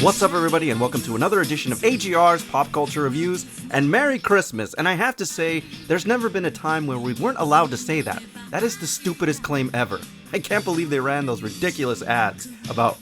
What's up, everybody, and welcome to another edition of AGR's Pop Culture Reviews, and Merry Christmas. And I have to say, there's never been a time where we weren't allowed to say that. That is the stupidest claim ever. I can't believe they ran those ridiculous ads about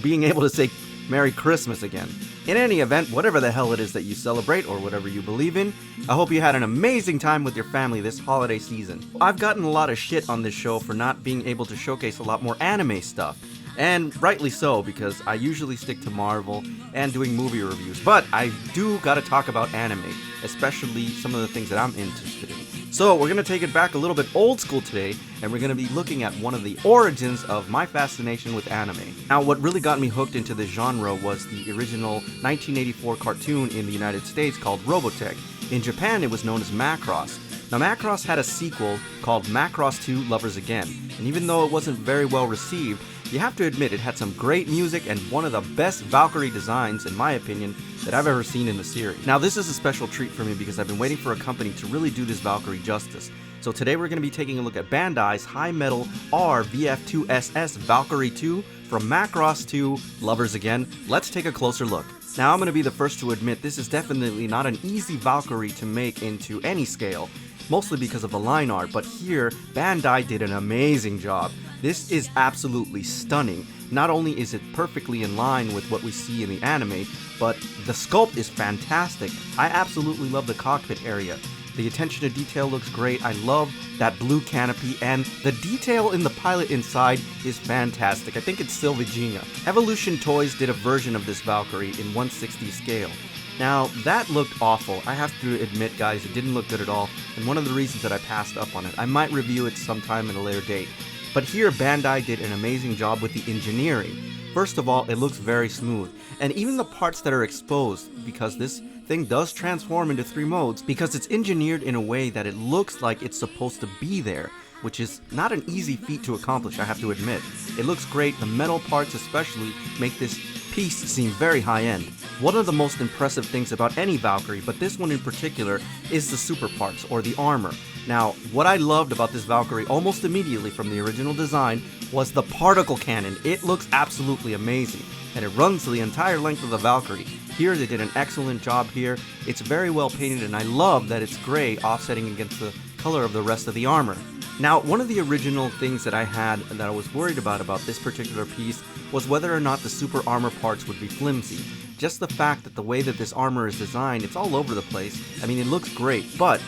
being able to say Merry Christmas again. In any event, whatever the hell it is that you celebrate or whatever you believe in, I hope you had an amazing time with your family this holiday season. I've gotten a lot of shit on this show for not being able to showcase a lot more anime stuff. And rightly so, because I usually stick to Marvel and doing movie reviews. But I do gotta talk about anime, especially some of the things that I'm interested in. So we're gonna take it back a little bit old school today, and we're gonna be looking at one of the origins of my fascination with anime. Now, what really got me hooked into this genre was the original 1984 cartoon in the United States called Robotech. In Japan, it was known as Macross. Now, Macross had a sequel called Macross 2 Lovers Again, and even though it wasn't very well received, you have to admit it had some great music and one of the best Valkyrie designs, in my opinion, that I've ever seen in the series. Now, this is a special treat for me because I've been waiting for a company to really do this Valkyrie justice. So today we're going to be taking a look at Bandai's High Metal R VF2SS Valkyrie 2 from Macross 2 Lovers Again. Let's take a closer look. Now, I'm going to be the first to admit this is definitely not an easy Valkyrie to make into any scale, mostly because of the line art, but here, Bandai did an amazing job. This is absolutely stunning. Not only is it perfectly in line with what we see in the anime, but the sculpt is fantastic. I absolutely love the cockpit area. The attention to detail looks great. I love that blue canopy, and the detail in the pilot inside is fantastic. I think it's still Virginia. Evolution Toys did a version of this Valkyrie in 1/60 scale. Now, that looked awful. I have to admit, guys, it didn't look good at all, and one of the reasons that I passed up on it. I might review it sometime at a later date. But here, Bandai did an amazing job with the engineering. First of all, it looks very smooth, and even the parts that are exposed, because this thing does transform into 3 modes, because it's engineered in a way that it looks like it's supposed to be there, which is not an easy feat to accomplish, I have to admit. It looks great. The metal parts especially make this piece seem very high-end. One of the most impressive things about any Valkyrie, but this one in particular, is the super parts, or the armor. Now, what I loved about this Valkyrie almost immediately from the original design was the particle cannon. It looks absolutely amazing, and it runs the entire length of the Valkyrie. Here, they did an excellent job here. It's very well painted, and I love that it's gray offsetting against the color of the rest of the armor. Now, one of the original things that I had that I was worried about this particular piece was whether or not the super armor parts would be flimsy. Just the fact that the way that this armor is designed, it's all over the place. I mean, it looks great, but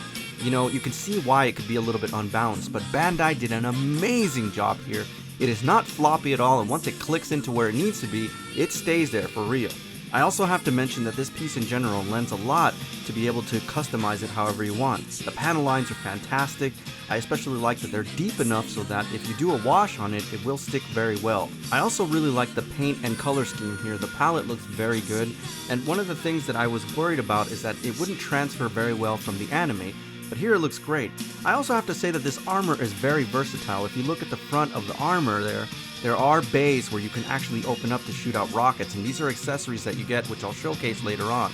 you know, you can see why it could be a little bit unbalanced, but Bandai did an amazing job here. It is not floppy at all, and once it clicks into where it needs to be, it stays there for real. I also have to mention that this piece in general lends a lot to be able to customize it however you want. The panel lines are fantastic. I especially like that they're deep enough so that if you do a wash on it, it will stick very well. I also really like the paint and color scheme here. The palette looks very good, and one of the things that I was worried about is that it wouldn't transfer very well from the anime, but here it looks great. I also have to say that this armor is very versatile. If you look at the front of the armor there are bays where you can actually open up to shoot out rockets, and these are accessories that you get, which I'll showcase later on.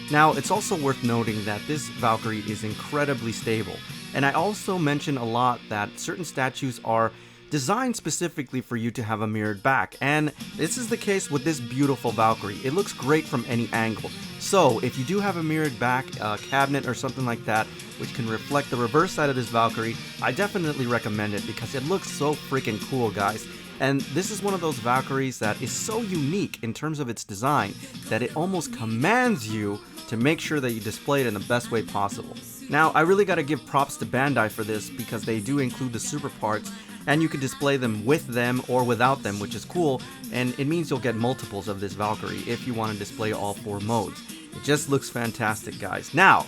Now, it's also worth noting that this Valkyrie is incredibly stable, and I also mention a lot that certain statues are designed specifically for you to have a mirrored back, and this is the case with this beautiful Valkyrie. It looks great from any angle. So, if you do have a mirrored back cabinet or something like that, which can reflect the reverse side of this Valkyrie, I definitely recommend it because it looks so freaking cool, guys. And this is one of those Valkyries that is so unique in terms of its design that it almost commands you to make sure that you display it in the best way possible. Now, I really gotta give props to Bandai for this because they do include the super parts, and you can display them with them or without them, which is cool, and it means you'll get multiples of this Valkyrie if you want to display all 4 modes. It just looks fantastic, guys. Now,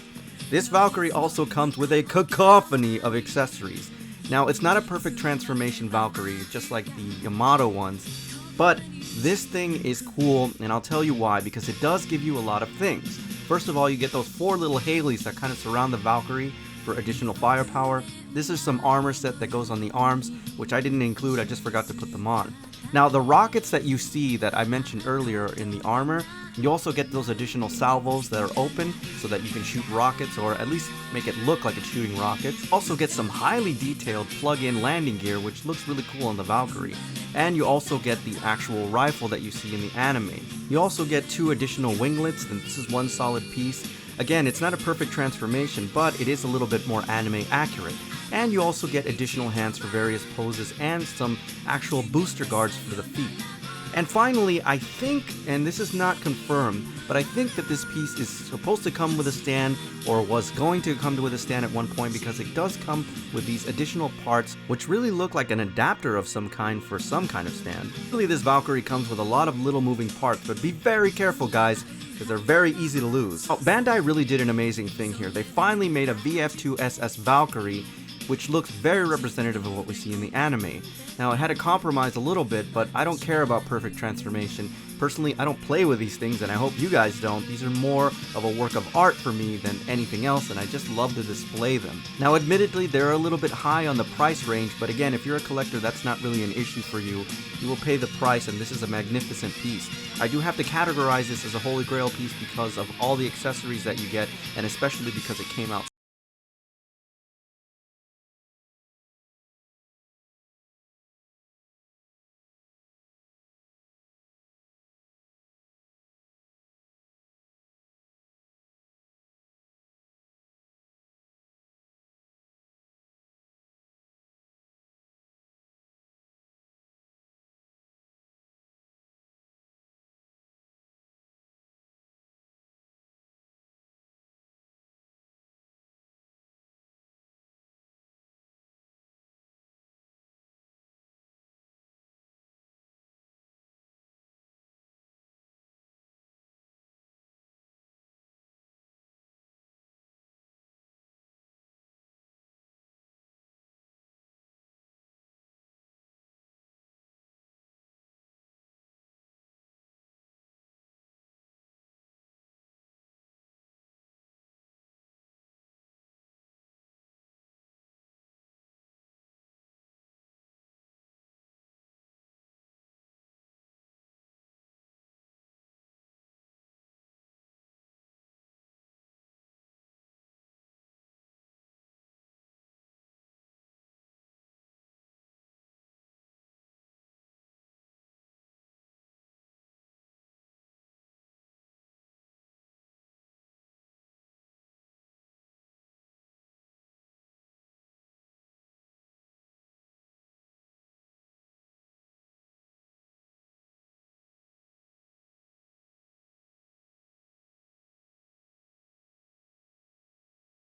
this Valkyrie also comes with a cacophony of accessories. Now, it's not a perfect transformation Valkyrie, just like the Yamato ones, but this thing is cool, and I'll tell you why, because it does give you a lot of things. First of all, you get those 4 little Haleys that kind of surround the Valkyrie, for additional firepower. This is some armor set that goes on the arms, which I didn't include, I just forgot to put them on. Now the rockets that you see that I mentioned earlier in the armor, you also get those additional salvos that are open so that you can shoot rockets, or at least make it look like it's shooting rockets. Also get some highly detailed plug-in landing gear, which looks really cool on the Valkyrie. And you also get the actual rifle that you see in the anime. You also get 2 additional winglets, and this is one solid piece. Again, it's not a perfect transformation, but it is a little bit more anime accurate. And you also get additional hands for various poses and some actual booster guards for the feet. And finally, I think, and this is not confirmed, but I think that this piece is supposed to come with a stand, or was going to come with a stand at one point, because it does come with these additional parts which really look like an adapter of some kind for some kind of stand. Really, this Valkyrie comes with a lot of little moving parts, but be very careful guys, because they're very easy to lose. Oh, Bandai really did an amazing thing here. They finally made a VF2SS Valkyrie, which looks very representative of what we see in the anime. Now, it had to compromise a little bit, but I don't care about perfect transformation. Personally, I don't play with these things, and I hope you guys don't. These are more of a work of art for me than anything else, and I just love to display them. Now, admittedly, they're a little bit high on the price range, but again, if you're a collector, that's not really an issue for you. You will pay the price, and this is a magnificent piece. I do have to categorize this as a Holy Grail piece because of all the accessories that you get, and especially because it came out